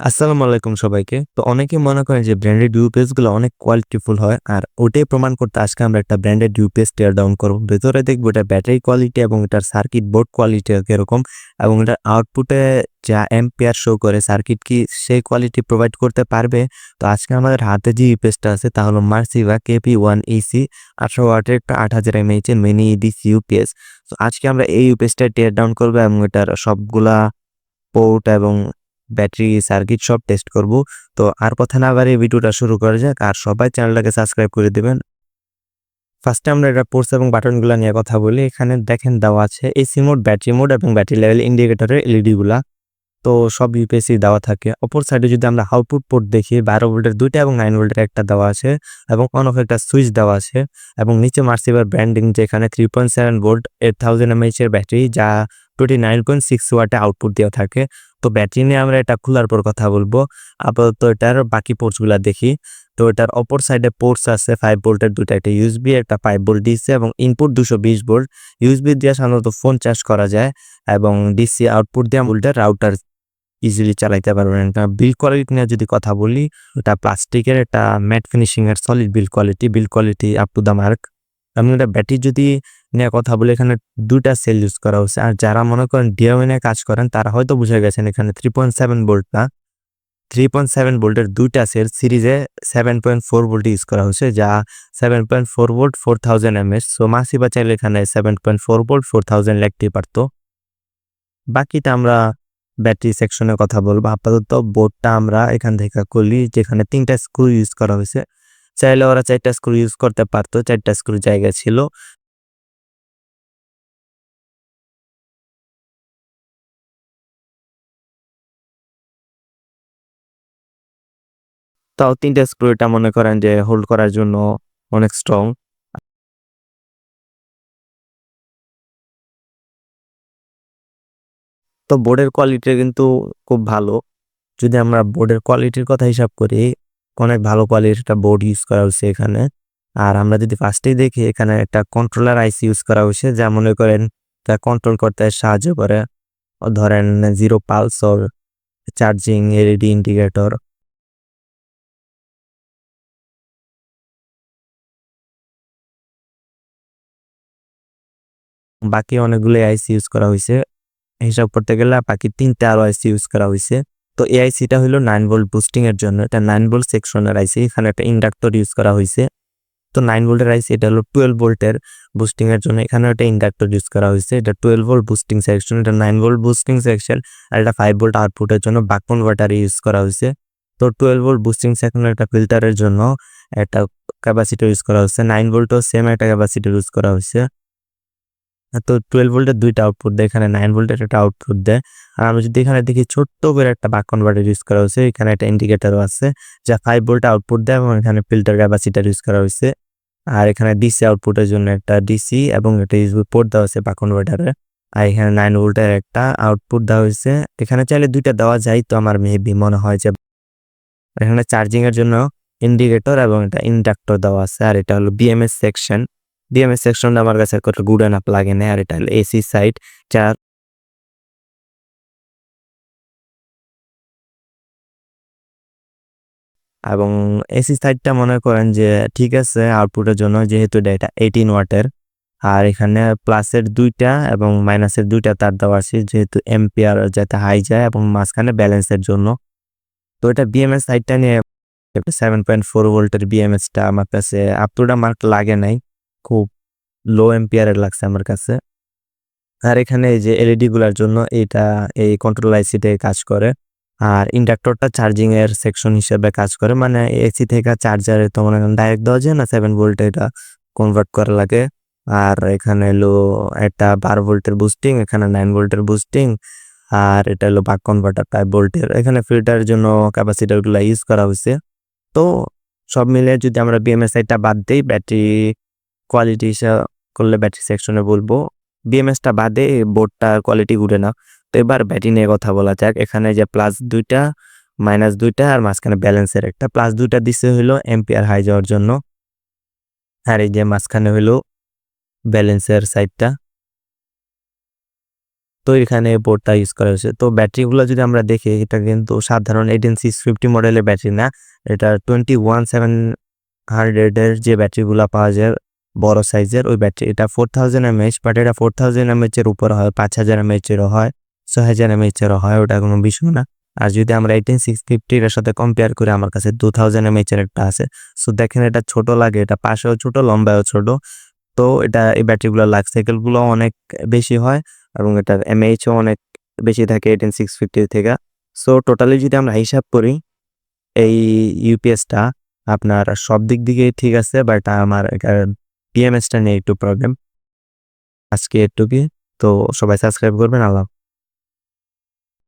আসসালামু আলাইকুম সবাইকে। তো অনেকে মনে করেন যে ব্র্যান্ডেড ইউপিএস গুলো অনেক কোয়ালিটিফুল হয়। আর ওটাই প্রমাণ করতে আজকে আমরা একটা ব্র্যান্ডেড ইউপিএস টিয়ার ডাউন করব। ভেতরে দেখব এটা ব্যাটারি কোয়ালিটি এবং এটার সার্কিট বোর্ড কোয়ালিটি কিরকম এবং এটার আউটপুটে যা অ্যাম্পিয়ার শো করে সার্কিট কি সেই কোয়ালিটি প্রোভাইড করতে পারবে। তো আজকে আমাদের হাতে যে ইউপিএসটা আছে তা হলো Marsriva KP1 EC 18 ওয়াটের একটা 8000 mAh এর মিনি ডিসি ইউপিএস। তো আজকে আমরা এই ইউপিএসটা টিয়ার ডাউন করব এবং এটার সবগুলা পোর্ট এবং ব্যাটারি সার্কিট সব টেস্ট করব। তো আর কথা না বাড়িয়ে ভিডিওটা শুরু করা যাক। আর সবাই চ্যানেলটাকে সাবস্ক্রাইব করে দিবেন। ফার্স্টে আমরা এটা পোর্টস এবং বাটনগুলো নিয়ে কথা বলি। এখানে দেখেন দেওয়া আছে এসি মোড, ব্যাটারি মোড এবং ব্যাটারি লেভেল ইন্ডিকেটরের এলইডি গুলা। তো সব ইউপিএসসি দেওয়া থাকে। অপর সাইডে যদি আমরা আউটপুট পোর্ট দেখি 12 ভোল্টের দুইটা এবং 9 ভোল্টের একটা দেওয়া আছে এবং অন অফ একটা সুইচ দেওয়া আছে এবং নিচে মার্সিভার ব্র্যান্ডিং যেখানে 3.7 ভোল্ট 8000 mAh এর ব্যাটারি যা 29.6 ওয়াটে আউটপুট দেওয়া থাকে। তো ব্যাটারি নিয়ে আমরা এটা খোলার পর কথা বলবো। আপাতত এটার বাকি পোর্টসগুলো দেখি। তো এটার অপর সাইডে পোর্টস আছে 5 ভোল্টের দুইটা, একটা ইউএসবি একটা 5 ভোল্ট ডিসি এবং ইনপুট 220 ভোল্ট। ইউএসবি দিয়ে সাধারণত ফোন চার্জ করা যায় এবং ডিসি আউটপুট দিয়ে ভোল্টের রাউটার ইজিলি চালাইতে পারবেন। বিল্ড কোয়ালিটি নিয়ে যদি কথা বলি, এটা প্লাস্টিকের একটা ম্যাট ফিনিশিং এর solid build quality up to the mark. আমি এটা ব্যাটারি যদি নিয়ে কথা বলি, এখানে দুইটা সেল ইউজ করা হচ্ছে। আর যারা মনে করেন ডিএমএ নিয়ে কাজ করেন তারা হয়তো বুঝে গেছেন এখানে 3.7 ভোল্ট না, 3.7 ভোল্টের দুইটা সেল সিরিজে 7.4 ভোল্ট ইউজ করা হচ্ছে, যা 7.4 ভোল্ট 4000 mAh। সো মাসিবা চাইলে এখানে 7.4 ভোল্ট 4000 লিখতে পারতো। বাকিটা আমরা ব্যাটারি সেকশনের কথা বলবো। আপাতত বোর্ডটা আমরা এখান থেকে খুলি, যেখানে 3টা স্ক্রু ইউজ করা হয়েছে। চাইলে ওরা 4টা স্ক্রু ইউজ করতে পারতো, 4টা স্ক্রু জায়গা ছিল। তাও 3টা স্ক্রু এটা মনে করেন যে হোল্ড করার জন্য অনেক স্ট্রং। তো বোর্ডের কোয়ালিটি কিন্তু খুব ভালো। যদি আমরা বোর্ডের কোয়ালিটির কথা হিসাব করি, অনেক ভালো কোয়ালিটির একটা বোর্ড ইউজ করা হয়েছে এখানে। আর আমরা যদি ফার্স্টেই দেখি, এখানে একটা কন্ট্রোলার আইসি ইউজ করা হয়েছে, যা মনে করেন তা কন্ট্রোল করতে সাহায্য করে। ধরেন জিরো পালস ওর চার্জিং এলইডি ইন্ডিকেটর। বাকি অনেকগুলো আইসি ইউজ করা হয়েছে। হিসাব করতে গেলে বাকি 3টা আরো আইসি ইউজ করা হয়েছে। তো এই আইসিটা হলো 9 ভোল্ট বুস্টিং এর জন্য। এটা 9 ভোল্ট সেকশনের আইসি। এখানে একটা ইন্ডাক্টর ইউজ করা হয়েছে। তো 9 ভোল্টের আইসি, এটা হলো 12 ভোল্টের বুস্টিং এর জন্য। এখানে একটা ইন্ডাক্টর ইউজ করা হয়েছে। এটা 12 ভোল্ট বুস্টিং সেকশন, এটা 9 ভোল্ট বুস্টিং সেকশন। আর এটা 5 ভোল্ট আউটপুটের জন্য বাক কনভার্টার ইউজ করা হয়েছে। তো 12 ভোল্ট বুস্টিং সেকশনের একটা ফিল্টারের জন্য একটা ক্যাপাসিটর ইউজ করা হয়েছে। 9 ভোল্টও সেম একটা ক্যাপাসিটর ইউজ করা হয়েছে। তো 12 ভোল্টের দুইটা আউটপুট দেয়, এখানে 9 ভোল্টের একটা আউটপুট দেয়। আর আমি যদি এখানে দেখি ছোট্ট করে একটা বাক কনভার্টার ইউজ করা হয়েছে। এখানে একটা ইন্ডিকেটরও আছে যা 5 ভোল্ট আউটপুট দেয় এবং এখানে ফিল্টার ক্যাপাসিটর ইউজ করা হয়েছে। আর এখানে ডিসি আউটপুটের জন্য একটা ডিসি এবং একটা ইউএসবি পোর্ট দেওয়া হয়েছে বাক কনভার্টারে। আর এখানে 9 ভোল্টের একটা আউটপুট দেওয়া হয়েছে। এখানে চাইলে দুইটা দেওয়া যায়, তো আমার মেবি মনে হয় যে এখানে চার্জিং এর জন্য ইন্ডিকেটর এবং একটা ইন্ডাক্টর দেওয়া আছে। আর এটা হলো বিএমএস সেকশন। বিএমএস সেকশনটা আমার কাছে কত গুড এনাফ লাগে না। আর এটা হলো এসি সাইড, যার এবং এসি সাইডটা মনে করেন যে ঠিক আছে আউটপুটের জন্য, যেহেতু এটা 18 ওয়াটের। আর এখানে প্লাসের দুইটা এবং মাইনাসের দুইটা তার দেওয়া আছে, যেহেতু এম্পিয়ার যাতে হাই যায় এবং মাঝখানে ব্যালেন্সের জন্য। তো এটা বিএমএস সাইডটা নিয়ে 7.4 ভোল্টের বিএমএসটা আমার কাছে আপ টু দা মার্ক লাগে নাই, খুব লো এম্পিয়ারের লাগছে আমার কাছে। আর এখানে এই যে এলইডি গুলার জন্য এটা এই কন্ট্রোল আইসিতে কাজ করে। আর ইন্ডাক্টরটা চার্জিং এর সেকশন হিসেবে কাজ করে, মানে এসি থেকে চার্জারে তো মনে করেন ডাইরেক্ট দেওয়া যায় না, 7 ভোল্টে এটা কনভার্ট করা লাগে। আর এখানে হলো একটা 12 ভোল্টের বুস্টিং, এখানে 9 ভোল্টের বুস্টিং। আর এটা হলো বাক কনভার্টার 5 ভোল্টের। এখানে ফিল্টারের জন্য ক্যাপাসিটর গুলা ইউজ করা হয়েছে। তো সব মিলে যদি আমরা বিএমএসআইটা বাদ দেই, ব্যাটারি কোয়ালিটি হিসাব করলে ব্যাটারি সেকশনে বলবো বিএমএসটা বাদে বোর্ডটার কোয়ালিটি গুড না। তো এবার ব্যাটারি নিয়ে কথা বলা যাক। এখানে যে প্লাস দুইটা মাইনাস দুইটা আর মাঝখানে ব্যালেন্সের একটা, প্লাস দুইটা দিছে হইলো এম্পিয়ার হাই যাওয়ার জন্য। আর এই যে মাঝখানে হইলো ব্যালেন্সের সাইডটা। তো এখানে বোর্ডটা ইউজ করা হয়েছে। তো ব্যাটারিগুলো যদি আমরা দেখি এটা কিন্তু সাধারণ 18650 মডেলের ব্যাটারি না, এটা 21700 এর যে ব্যাটারিগুলো পাওয়া যায় বড় সাইজের ওই ব্যাটারি, এটা 4000 mAh, বাট এটা 4000 mAh এর উপরে হয়, 5000 mAh এরও হয়, 6000 mAh এরও হয়, ওটা কোনো বিষয় না। আর যদি আমরা 18650 এর সাথে কম্পেয়ার করি আমার কাছে 2000 mAh এর একটা আছে। সো দেখেন এটা ছোট লাগে, এটা পাশেও ছোট লম্বায়ও ছোট। তো এটা এই ব্যাটারিগুলোর লাইফ সাইকেলগুলো অনেক বেশি হয় এবং এটার mAh ও অনেক বেশি থাকে 18650 থেকে। সো টোটালি যদি আমরা হিসাব করি এই ইউপিএসটা আপনার সব দিক দিকে ঠিক আছে, বাট আমার পিএমএসটা নিয়ে একটু প্রবলেম। আজকে এটুকুই। তো সবাই সাবস্ক্রাইব করবেন। আল্লাহ।